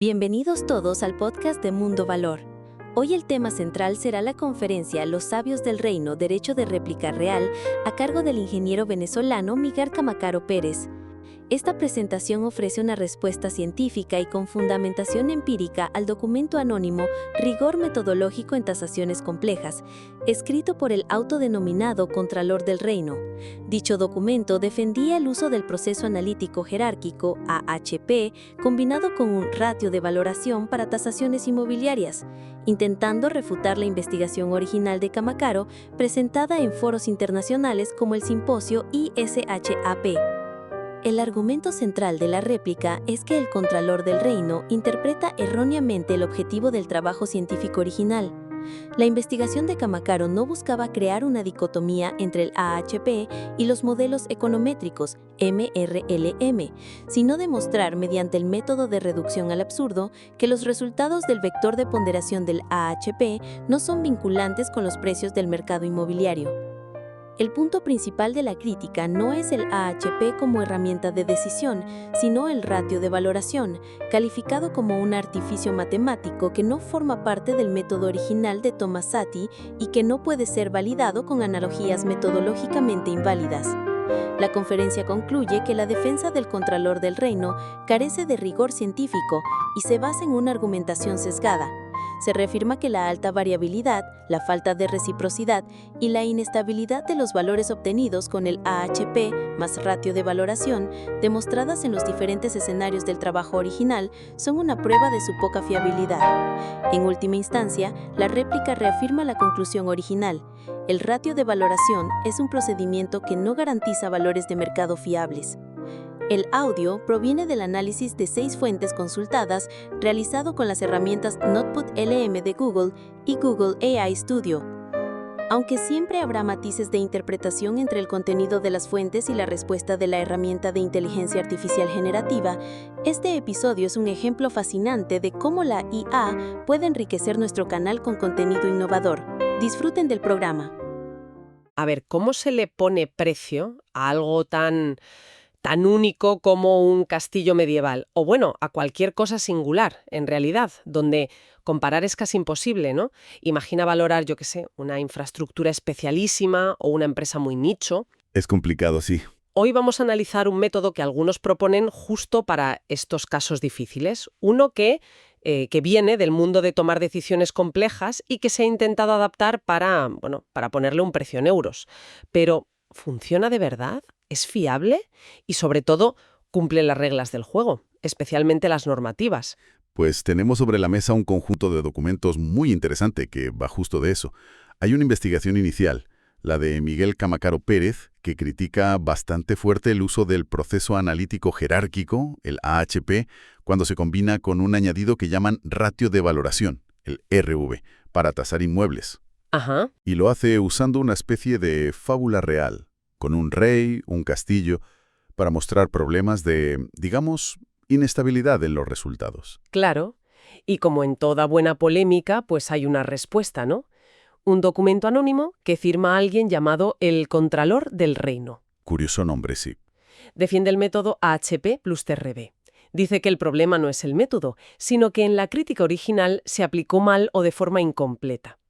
Bienvenidos todos al podcast de Mundo Valor. Hoy el tema central será la conferencia Los Sabios del Reino, Derecho de Réplica Real, a cargo del ingeniero venezolano Miguel Camacaro Pérez. Esta presentación ofrece una respuesta científica y con fundamentación empírica al documento anónimo Rigor Metodológico en Tasaciones Complejas, escrito por el autodenominado Contralor del Reino. Dicho documento defendía el uso del proceso analítico jerárquico, AHP, combinado con un ratio de valoración para tasaciones inmobiliarias, intentando refutar la investigación original de Camacaro presentada en foros internacionales como el simposio ISHAP. El argumento central de la réplica es que el Contralor del Reino interpreta erróneamente el objetivo del trabajo científico original. La investigación de Camacaro no buscaba crear una dicotomía entre el AHP y los modelos econométricos MRLM, sino demostrar mediante el método de reducción al absurdo que los resultados del vector de ponderación del AHP no son vinculantes con los precios del mercado inmobiliario. El punto principal de la crítica no es el AHP como herramienta de decisión, sino el ratio de valoración, calificado como un artificio matemático que no forma parte del método original de Tomassati y que no puede ser validado con analogías metodológicamente inválidas. La conferencia concluye que la defensa del Contralor del Reino carece de rigor científico y se basa en una argumentación sesgada. Se reafirma que la alta variabilidad, la falta de reciprocidad y la inestabilidad de los valores obtenidos con el AHP más ratio de valoración, demostradas en los diferentes escenarios del trabajo original, son una prueba de su poca fiabilidad. En última instancia, la réplica reafirma la conclusión original. El ratio de valoración es un procedimiento que no garantiza valores de mercado fiables. El audio proviene del análisis de 6 fuentes consultadas realizado con las herramientas Notebook-LM de Google y Google AI Studio. Aunque siempre habrá matices de interpretación entre el contenido de las fuentes y la respuesta de la herramienta de inteligencia artificial generativa, este episodio es un ejemplo fascinante de cómo la IA puede enriquecer nuestro canal con contenido innovador. Disfruten del programa. A ver, ¿cómo se le pone precio a algo tan único como un castillo medieval? O bueno, a cualquier cosa singular, en realidad, donde comparar es casi imposible, ¿no? Imagina valorar, yo qué sé, una infraestructura especialísima o una empresa muy nicho. Es complicado, sí. Hoy vamos a analizar un método que algunos proponen justo para estos casos difíciles. Uno que viene del mundo de tomar decisiones complejas y que se ha intentado adaptar para ponerle un precio en euros. Pero, ¿funciona de verdad? ¿Es fiable? Y sobre todo, ¿cumple las reglas del juego, especialmente las normativas? Pues tenemos sobre la mesa un conjunto de documentos muy interesante que va justo de eso. Hay una investigación inicial, la de Miguel Camacaro Pérez, que critica bastante fuerte el uso del proceso analítico jerárquico, el AHP, cuando se combina con un añadido que llaman ratio de valoración, el RV, para tasar inmuebles. Ajá. Y lo hace usando una especie de fábula real, con un rey, un castillo, para mostrar problemas de, digamos, inestabilidad en los resultados. Claro. Y como en toda buena polémica, pues hay una respuesta, ¿no? Un documento anónimo que firma alguien llamado el Contralor del Reino. Curioso nombre, sí. Defiende el método AHP plus TRV. Dice que el problema no es el método, sino que en la crítica original se aplicó mal o de forma incompleta.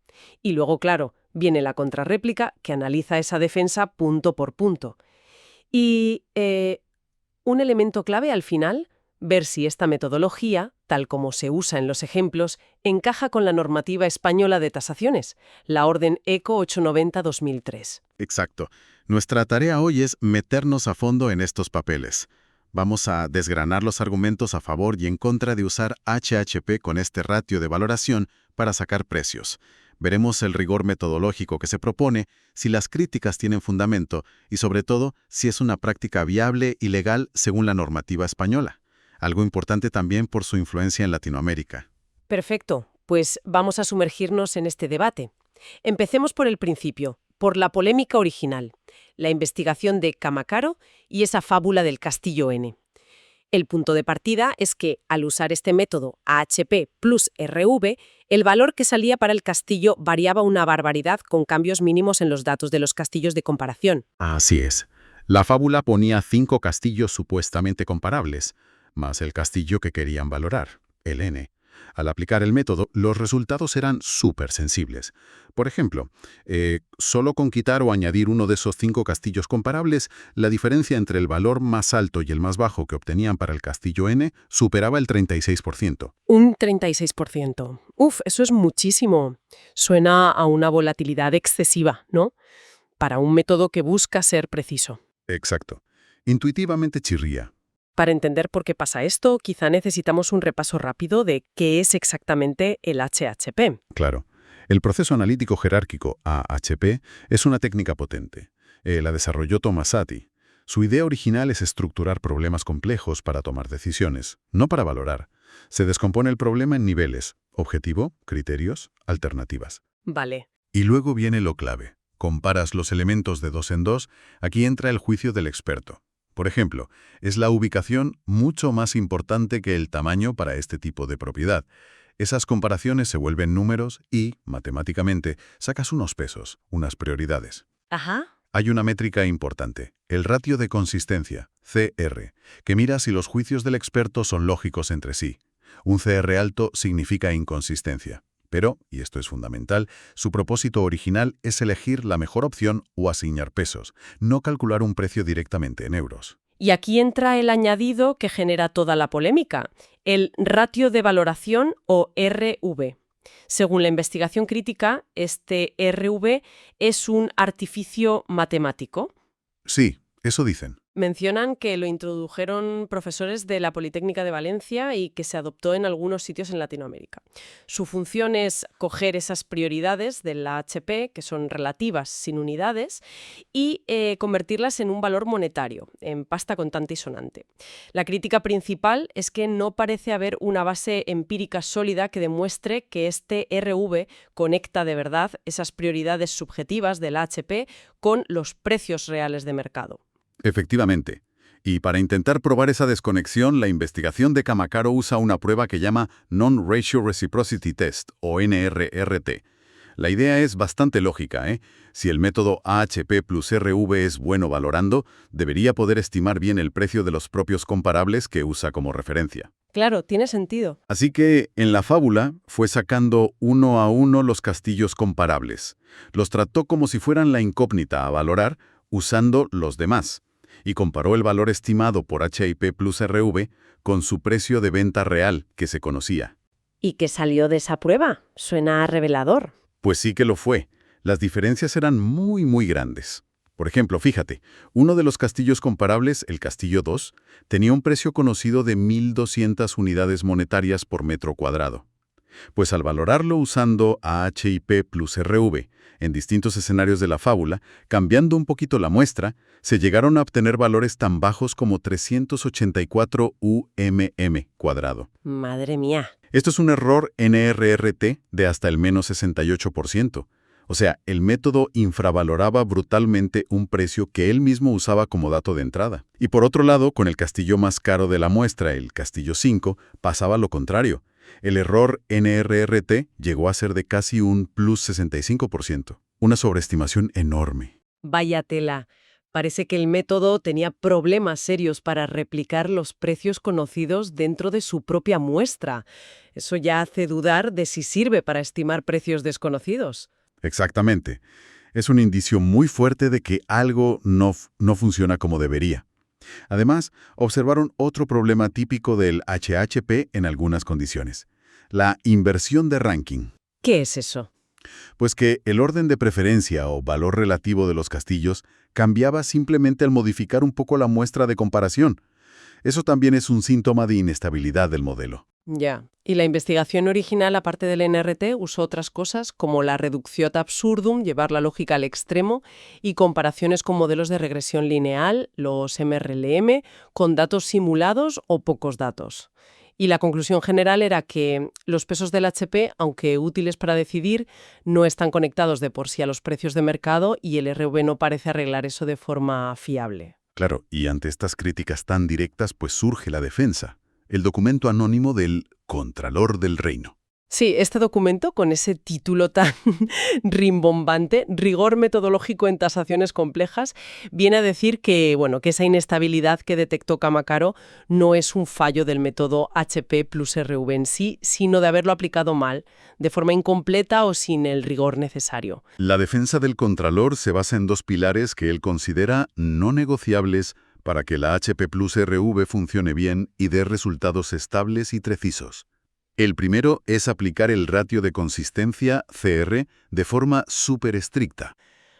Y luego, claro, viene la contrarréplica que analiza esa defensa punto por punto. Y un elemento clave al final, ver si esta metodología, tal como se usa en los ejemplos, encaja con la normativa española de tasaciones, la Orden ECO 890-2003. Exacto. Nuestra tarea hoy es meternos a fondo en estos papeles. Vamos a desgranar los argumentos a favor y en contra de usar HHP con este ratio de valoración para sacar precios. Veremos el rigor metodológico que se propone, si las críticas tienen fundamento y, sobre todo, si es una práctica viable y legal según la normativa española. Algo importante también por su influencia en Latinoamérica. Perfecto, pues vamos a sumergirnos en este debate. Empecemos por el principio, por la polémica original, la investigación de Camacaro y esa fábula del Castillo N. El punto de partida es que, al usar este método AHP plus RV, el valor que salía para el castillo variaba una barbaridad con cambios mínimos en los datos de los castillos de comparación. Así es. La fábula ponía 5 castillos supuestamente comparables, más el castillo que querían valorar. el N. Al aplicar el método, los resultados eran súper sensibles. Por ejemplo, solo con quitar o añadir uno de esos 5 castillos comparables, la diferencia entre el valor más alto y el más bajo que obtenían para el castillo N superaba el 36%. Un 36%. Uf, eso es muchísimo. Suena a una volatilidad excesiva, ¿no? Para un método que busca ser preciso. Exacto. Intuitivamente chirría. Para entender por qué pasa esto, quizá necesitamos un repaso rápido de qué es exactamente el HHP. Claro. El proceso analítico jerárquico, AHP, es una técnica potente. La desarrolló Tomasati. Su idea original es estructurar problemas complejos para tomar decisiones, no para valorar. Se descompone el problema en niveles: objetivo, criterios, alternativas. Vale. Y luego viene lo clave. Comparas los elementos de 2 en 2, aquí entra el juicio del experto. Por ejemplo, ¿es la ubicación mucho más importante que el tamaño para este tipo de propiedad? Esas comparaciones se vuelven números y, matemáticamente, sacas unos pesos, unas prioridades. Ajá. Hay una métrica importante, el ratio de consistencia, CR, que mira si los juicios del experto son lógicos entre sí. Un CR alto significa inconsistencia. Pero, y esto es fundamental, su propósito original es elegir la mejor opción o asignar pesos, no calcular un precio directamente en euros. Y aquí entra el añadido que genera toda la polémica, el ratio de valoración o RV. Según la investigación crítica, este RV es un artificio matemático. Sí, eso dicen. Mencionan que lo introdujeron profesores de la Politécnica de Valencia y que se adoptó en algunos sitios en Latinoamérica. Su función es coger esas prioridades de la HP, que son relativas sin unidades, y convertirlas en un valor monetario, en pasta contante y sonante. La crítica principal es que no parece haber una base empírica sólida que demuestre que este RV conecta de verdad esas prioridades subjetivas de la HP con los precios reales de mercado. Efectivamente. Y para intentar probar esa desconexión, la investigación de Kamakaro usa una prueba que llama Non-Ratio Reciprocity Test, o NRRT. La idea es bastante lógica, ¿eh? Si el método AHP plus RV es bueno valorando, debería poder estimar bien el precio de los propios comparables que usa como referencia. Claro, tiene sentido. Así que, en la fábula, fue sacando uno a uno los castillos comparables. Los trató como si fueran la incógnita a valorar, usando los demás. Y comparó el valor estimado por HIP plus RV con su precio de venta real, que se conocía. ¿Y qué salió de esa prueba? Suena revelador. Pues sí que lo fue. Las diferencias eran muy grandes. Por ejemplo, fíjate, uno de los castillos comparables, el Castillo 2, tenía un precio conocido de 1.200 unidades monetarias por metro cuadrado. Pues al valorarlo usando AHIP plus RV en distintos escenarios de la fábula, cambiando un poquito la muestra, se llegaron a obtener valores tan bajos como 384 cuadrado. Madre mía. Esto es un error NRRT de hasta el menos 68%. O sea, el método infravaloraba brutalmente un precio que él mismo usaba como dato de entrada. Y por otro lado, con el castillo más caro de la muestra, el Castillo 5, pasaba lo contrario. El error NRRT llegó a ser de casi un plus 65%. Una sobreestimación enorme. Vaya tela. Parece que el método tenía problemas serios para replicar los precios conocidos dentro de su propia muestra. Eso ya hace dudar de si sirve para estimar precios desconocidos. Exactamente. Es un indicio muy fuerte de que algo no funciona como debería. Además, observaron otro problema típico del HHP en algunas condiciones: la inversión de ranking. ¿Qué es eso? Pues que el orden de preferencia o valor relativo de los castillos cambiaba simplemente al modificar un poco la muestra de comparación. Eso también es un síntoma de inestabilidad del modelo. Ya. Y la investigación original, aparte del NRT, usó otras cosas como la reducción absurdum, llevar la lógica al extremo, y comparaciones con modelos de regresión lineal, los MRLM, con datos simulados o pocos datos. Y la conclusión general era que los pesos del HP, aunque útiles para decidir, no están conectados de por sí a los precios de mercado y el RV no parece arreglar eso de forma fiable. Claro, y ante estas críticas tan directas, pues surge la defensa. El documento anónimo del Contralor del Reino. Sí, este documento, con ese título tan rimbombante, Rigor metodológico en tasaciones complejas, viene a decir que, bueno, que esa inestabilidad que detectó Kamakaro no es un fallo del método HP plus RV en sí, sino de haberlo aplicado mal, de forma incompleta o sin el rigor necesario. La defensa del contralor se basa en dos pilares que él considera no negociables para que la HP plus RV funcione bien y dé resultados estables y precisos. El primero es aplicar el ratio de consistencia, CR, de forma súper estricta.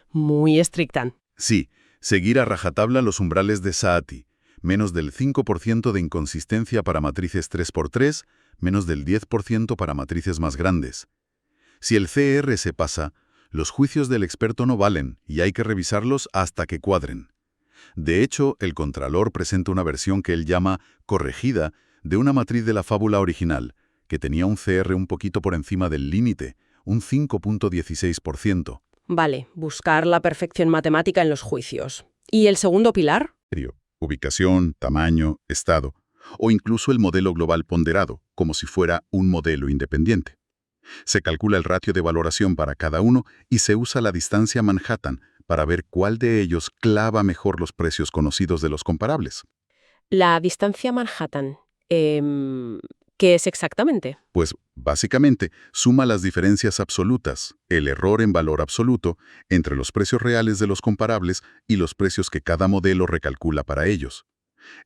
Muy estricta. Sí, seguir a rajatabla los umbrales de Saati, menos del 5% de inconsistencia para matrices 3×3, menos del 10% para matrices más grandes. Si el CR se pasa, los juicios del experto no valen y hay que revisarlos hasta que cuadren. De hecho, el contralor presenta una versión que él llama corregida de una matriz de la fábula original, que tenía un CR un poquito por encima del límite, un 5.16%. Vale, buscar la perfección matemática en los juicios. ¿Y el segundo pilar? Ubicación, tamaño, estado, o incluso el modelo global ponderado, como si fuera un modelo independiente. Se calcula el ratio de valoración para cada uno y se usa la distancia Manhattan para ver cuál de ellos clava mejor los precios conocidos de los comparables. La distancia Manhattan. ¿Qué es exactamente? Pues, básicamente, suma las diferencias absolutas, el error en valor absoluto, entre los precios reales de los comparables y los precios que cada modelo recalcula para ellos.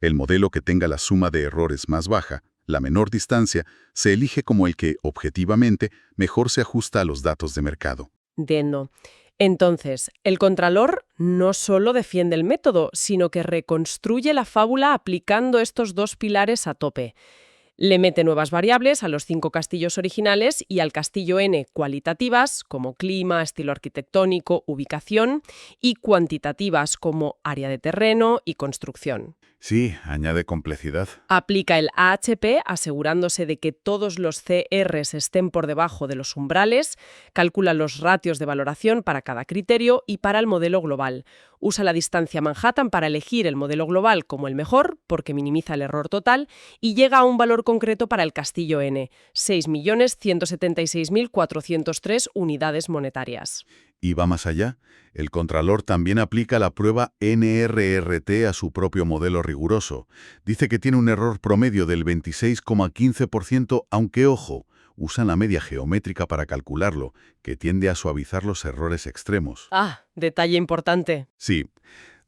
El modelo que tenga la suma de errores más baja, la menor distancia, se elige como el que, objetivamente, mejor se ajusta a los datos de mercado. Entiendo. Entonces, el contralor no solo defiende el método, sino que reconstruye la fábula aplicando estos dos pilares a tope. Le mete nuevas variables a los 5 castillos originales y al castillo N cualitativas, como clima, estilo arquitectónico, ubicación, y cuantitativas, como área de terreno y construcción. Sí, añade complejidad. Aplica el AHP asegurándose de que todos los CRs estén por debajo de los umbrales, calcula los ratios de valoración para cada criterio y para el modelo global. Usa la distancia Manhattan para elegir el modelo global como el mejor, porque minimiza el error total, y llega a un valor concreto para el castillo N, 6.176.403 unidades monetarias. Y va más allá. El contralor también aplica la prueba NRRT a su propio modelo riguroso. Dice que tiene un error promedio del 26,15%, aunque, ojo, usan la media geométrica para calcularlo, que tiende a suavizar los errores extremos. Ah, detalle importante. Sí.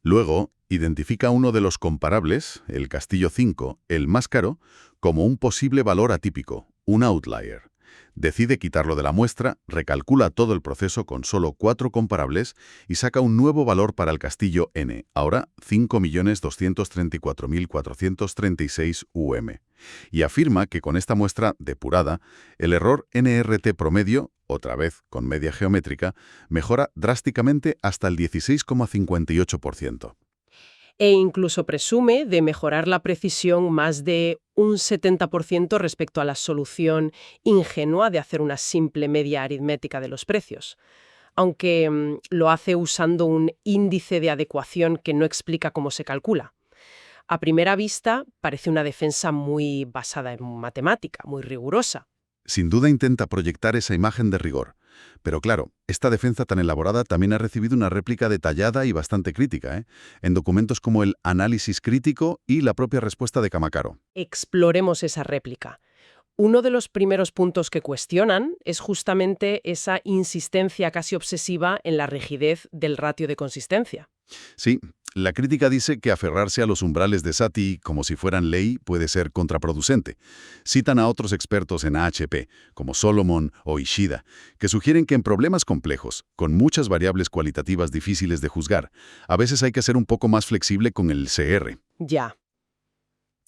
Luego, identifica uno de los comparables, el castillo 5, el más caro, como un posible valor atípico, un outlier. Decide quitarlo de la muestra, recalcula todo el proceso con solo 4 comparables y saca un nuevo valor para el castillo N, ahora 5.234.436 UM. Y afirma que con esta muestra depurada, el error NRT promedio, otra vez con media geométrica, mejora drásticamente hasta el 16,58%. E incluso presume de mejorar la precisión más de un 70% respecto a la solución ingenua de hacer una simple media aritmética de los precios, aunque lo hace usando un índice de adecuación que no explica cómo se calcula. A primera vista, parece una defensa muy basada en matemática, muy rigurosa. Sin duda intenta proyectar esa imagen de rigor. Pero claro, esta defensa tan elaborada también ha recibido una réplica detallada y bastante crítica, en documentos como el análisis crítico y la propia respuesta de Kamakaro. Exploremos esa réplica. Uno de los primeros puntos que cuestionan es justamente esa insistencia casi obsesiva en la rigidez del ratio de consistencia. Sí, la crítica dice que aferrarse a los umbrales de Saati como si fueran ley puede ser contraproducente. Citan a otros expertos en AHP, como Solomon o Ishida, que sugieren que en problemas complejos, con muchas variables cualitativas difíciles de juzgar, a veces hay que ser un poco más flexible con el CR. Ya.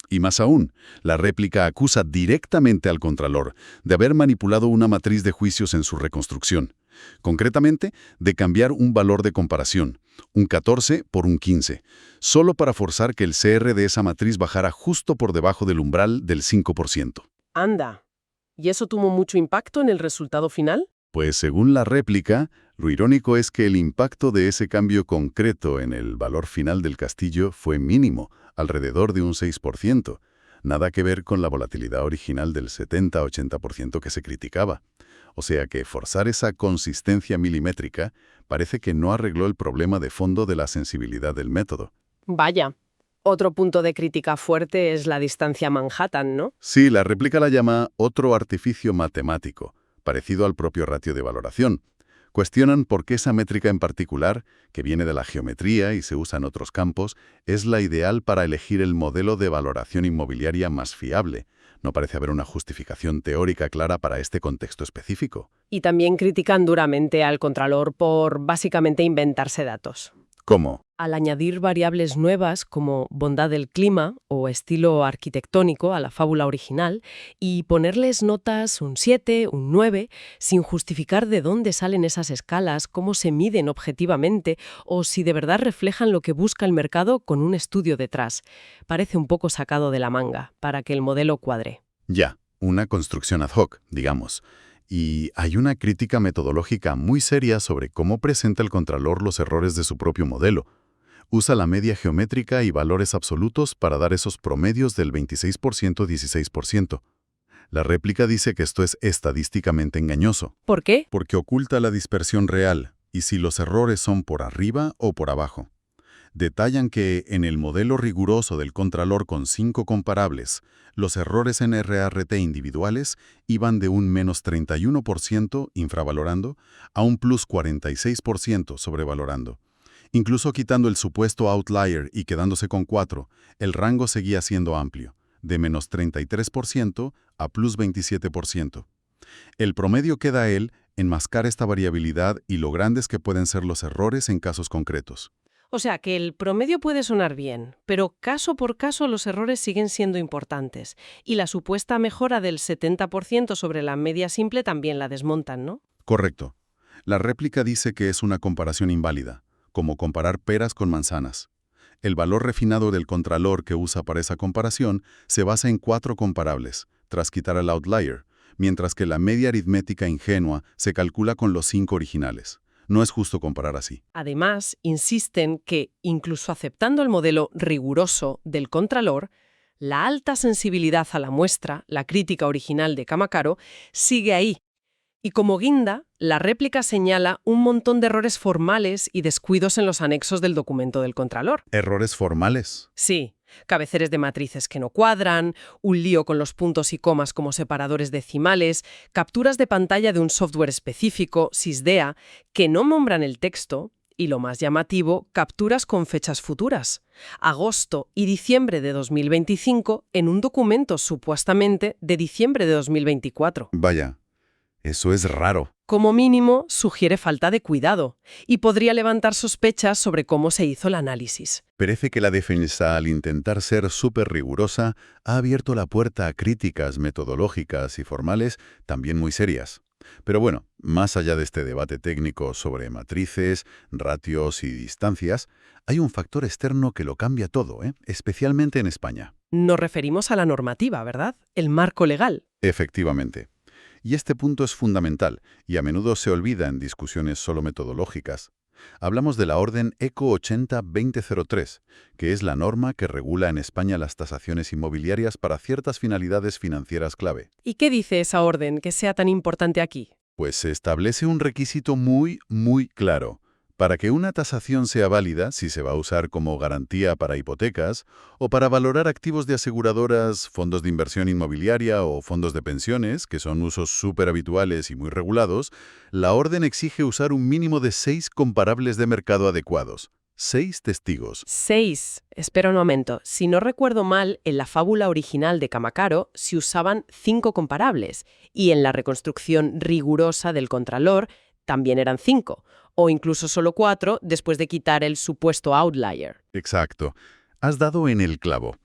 Y más aún, la réplica acusa directamente al contralor de haber manipulado una matriz de juicios en su reconstrucción. Concretamente, de cambiar un valor de comparación, un 14 por un 15, solo para forzar que el CR de esa matriz bajara justo por debajo del umbral del 5%. Anda. ¿Y eso tuvo mucho impacto en el resultado final? Pues según la réplica, lo irónico es que el impacto de ese cambio concreto en el valor final del castillo fue mínimo, alrededor de un 6%. Nada que ver con la volatilidad original del 70-80% que se criticaba. O sea que forzar esa consistencia milimétrica parece que no arregló el problema de fondo de la sensibilidad del método. Vaya. Otro punto de crítica fuerte es la distancia Manhattan, ¿no? Sí, la réplica la llama otro artificio matemático, parecido al propio ratio de valoración. Cuestionan por qué esa métrica en particular, que viene de la geometría y se usa en otros campos, es la ideal para elegir el modelo de valoración inmobiliaria más fiable. No parece haber una justificación teórica clara para este contexto específico. Y también critican duramente al Contralor por básicamente inventarse datos. ¿Cómo? Al añadir variables nuevas como bondad del clima o estilo arquitectónico a la fábula original y ponerles notas un 7, un 9, sin justificar de dónde salen esas escalas, cómo se miden objetivamente o si de verdad reflejan lo que busca el mercado con un estudio detrás. Parece un poco sacado de la manga para que el modelo cuadre. Ya, una construcción ad hoc, digamos. Y hay una crítica metodológica muy seria sobre cómo presenta el Contralor los errores de su propio modelo. Usa la media geométrica y valores absolutos para dar esos promedios del 26%-16%. La réplica dice que esto es estadísticamente engañoso. ¿Por qué? Porque oculta la dispersión real y si los errores son por arriba o por abajo. Detallan que en el modelo riguroso del Contralor con 5 comparables, los errores en RRT individuales iban de un menos 31% infravalorando a un plus 46% sobrevalorando. Incluso quitando el supuesto outlier y quedándose con 4, el rango seguía siendo amplio, de menos 33% a plus 27%. El promedio queda enmascar esta variabilidad y lo grandes que pueden ser los errores en casos concretos. O sea, que el promedio puede sonar bien, pero caso por caso los errores siguen siendo importantes. Y la supuesta mejora del 70% sobre la media simple también la desmontan, ¿no? Correcto. La réplica dice que es una comparación inválida, como comparar peras con manzanas. El valor refinado del Contralor que usa para esa comparación se basa en 4 comparables, tras quitar el outlier, mientras que la media aritmética ingenua se calcula con los 5 originales. No es justo comparar así. Además, insisten que, incluso aceptando el modelo riguroso del Contralor, la alta sensibilidad a la muestra, la crítica original de Camacaro, sigue ahí. Y como guinda, la réplica señala un montón de errores formales y descuidos en los anexos del documento del Contralor. ¿Errores formales? Sí, cabeceres de matrices que no cuadran, un lío con los puntos y comas como separadores decimales, capturas de pantalla de un software específico, SysDea, que no nombran el texto, y lo más llamativo, capturas con fechas futuras, agosto y diciembre de 2025, en un documento supuestamente de diciembre de 2024. Vaya, eso es raro. Como mínimo, sugiere falta de cuidado y podría levantar sospechas sobre cómo se hizo el análisis. Parece que la defensa, al intentar ser súper rigurosa, ha abierto la puerta a críticas metodológicas y formales también muy serias. Pero bueno, más allá de este debate técnico sobre matrices, ratios y distancias, hay un factor externo que lo cambia todo, especialmente en España. Nos referimos a la normativa, ¿verdad? El marco legal. Efectivamente. Y este punto es fundamental y a menudo se olvida en discusiones solo metodológicas. Hablamos de la Orden ECO 80-2003, que es la norma que regula en España las tasaciones inmobiliarias para ciertas finalidades financieras clave. ¿Y qué dice esa orden que sea tan importante aquí? Pues se establece un requisito muy claro. Para que una tasación sea válida, si se va a usar como garantía para hipotecas o para valorar activos de aseguradoras, fondos de inversión inmobiliaria o fondos de pensiones, que son usos súper habituales y muy regulados, la orden exige usar un mínimo de 6 comparables de mercado adecuados. 6 testigos. 6. Espera un momento. Si no recuerdo mal, en la fábula original de Camacaro se usaban 5 comparables y en la reconstrucción rigurosa del Contralor también eran 5. O incluso solo 4 después de quitar el supuesto outlier. Exacto. Has dado en el clavo.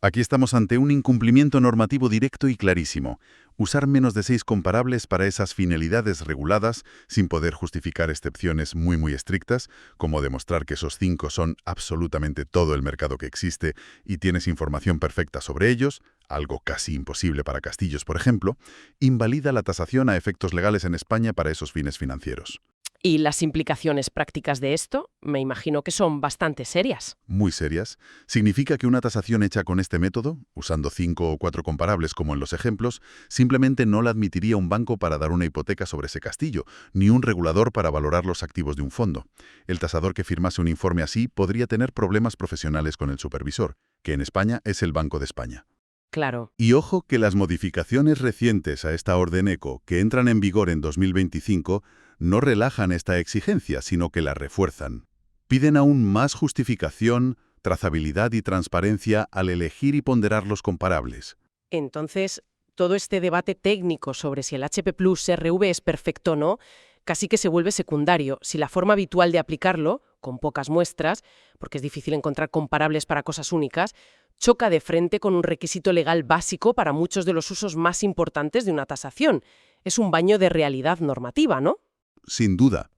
Aquí estamos ante un incumplimiento normativo directo y clarísimo. Usar menos de 6 comparables para esas finalidades reguladas, sin poder justificar excepciones muy estrictas, como demostrar que esos 5 son absolutamente todo el mercado que existe y tienes información perfecta sobre ellos, algo casi imposible para castillos, por ejemplo, invalida la tasación a efectos legales en España para esos fines financieros. Y las implicaciones prácticas de esto, me imagino que son bastante serias. Muy serias. Significa que una tasación hecha con este método, usando 5 o 4 comparables como en los ejemplos, simplemente no la admitiría un banco para dar una hipoteca sobre ese castillo, ni un regulador para valorar los activos de un fondo. El tasador que firmase un informe así podría tener problemas profesionales con el supervisor, que en España es el Banco de España. Claro. Y ojo que las modificaciones recientes a esta orden ECO, que entran en vigor en 2025, no relajan esta exigencia, sino que la refuerzan. Piden aún más justificación, trazabilidad y transparencia al elegir y ponderar los comparables. Entonces, todo este debate técnico sobre si el HP Plus RV es perfecto o no, casi que se vuelve secundario si la forma habitual de aplicarlo, con pocas muestras, porque es difícil encontrar comparables para cosas únicas, choca de frente con un requisito legal básico para muchos de los usos más importantes de una tasación. Es un baño de realidad normativa, ¿no? Sin duda.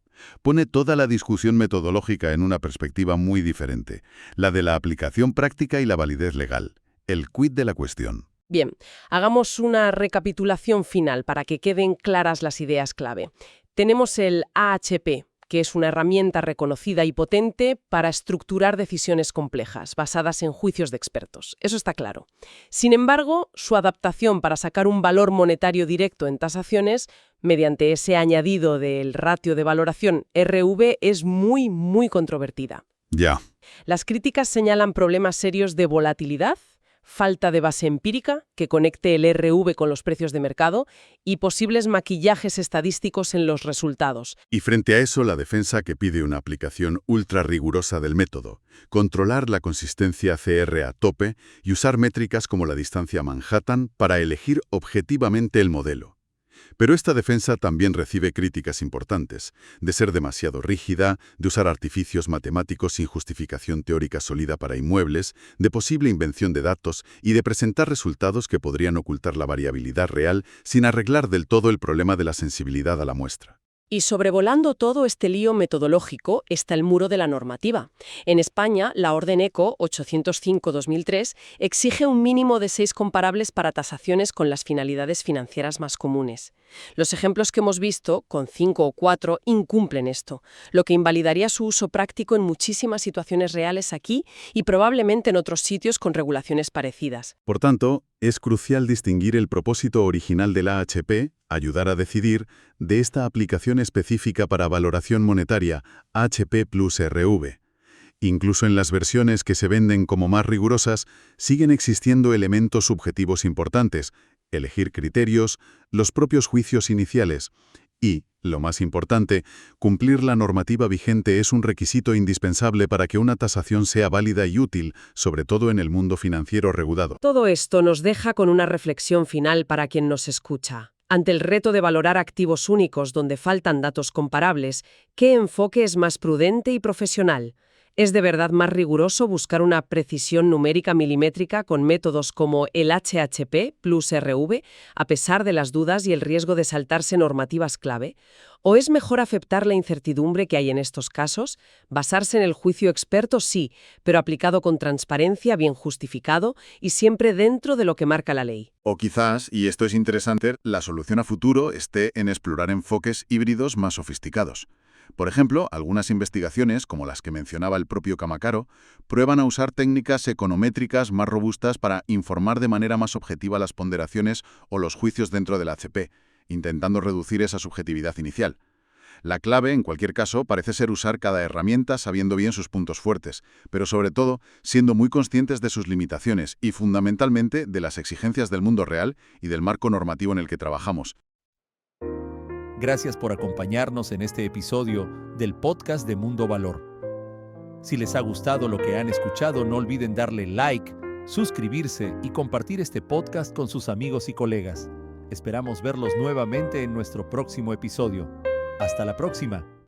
Pone toda la discusión metodológica en una perspectiva muy diferente, la de la aplicación práctica y la validez legal, el quid de la cuestión. Bien, hagamos una recapitulación final para que queden claras las ideas clave. Tenemos el AHP, que es una herramienta reconocida y potente para estructurar decisiones complejas, basadas en juicios de expertos. Eso está claro. Sin embargo, su adaptación para sacar un valor monetario directo en tasaciones, mediante ese añadido del ratio de valoración RV, es muy controvertida. Ya. Las críticas señalan problemas serios de volatilidad, falta de base empírica que conecte el RV con los precios de mercado y posibles maquillajes estadísticos en los resultados. Y frente a eso, la defensa que pide una aplicación ultra rigurosa del método, controlar la consistencia CR a tope y usar métricas como la distancia Manhattan para elegir objetivamente el modelo. Pero esta defensa también recibe críticas importantes, de ser demasiado rígida, de usar artificios matemáticos sin justificación teórica sólida para inmuebles, de posible invención de datos y de presentar resultados que podrían ocultar la variabilidad real sin arreglar del todo el problema de la sensibilidad a la muestra. Y sobrevolando todo este lío metodológico está el muro de la normativa. En España, la Orden ECO 805-2003 exige un mínimo de 6 comparables para tasaciones con las finalidades financieras más comunes. Los ejemplos que hemos visto, con 5 o 4, incumplen esto, lo que invalidaría su uso práctico en muchísimas situaciones reales aquí y probablemente en otros sitios con regulaciones parecidas. Por tanto, es crucial distinguir el propósito original del AHP, ayudar a decidir, de esta aplicación específica para valoración monetaria, HP Plus RV. Incluso en las versiones que se venden como más rigurosas, siguen existiendo elementos subjetivos importantes, elegir criterios, los propios juicios iniciales y, lo más importante, cumplir la normativa vigente es un requisito indispensable para que una tasación sea válida y útil, sobre todo en el mundo financiero regulado. Todo esto nos deja con una reflexión final para quien nos escucha. Ante el reto de valorar activos únicos donde faltan datos comparables, ¿qué enfoque es más prudente y profesional? ¿Es de verdad más riguroso buscar una precisión numérica milimétrica con métodos como el HHP plus RV, a pesar de las dudas y el riesgo de saltarse normativas clave? ¿O es mejor aceptar la incertidumbre que hay en estos casos? Basarse en el juicio experto, sí, pero aplicado con transparencia, bien justificado y siempre dentro de lo que marca la ley. O quizás, y esto es interesante, la solución a futuro esté en explorar enfoques híbridos más sofisticados. Por ejemplo, algunas investigaciones, como las que mencionaba el propio Camacaro, prueban a usar técnicas econométricas más robustas para informar de manera más objetiva las ponderaciones o los juicios dentro del AHP, intentando reducir esa subjetividad inicial. La clave, en cualquier caso, parece ser usar cada herramienta sabiendo bien sus puntos fuertes, pero sobre todo siendo muy conscientes de sus limitaciones y fundamentalmente de las exigencias del mundo real y del marco normativo en el que trabajamos. Gracias por acompañarnos en este episodio del podcast de Mundo Valor. Si les ha gustado lo que han escuchado, no olviden darle like, suscribirse y compartir este podcast con sus amigos y colegas. Esperamos verlos nuevamente en nuestro próximo episodio. Hasta la próxima.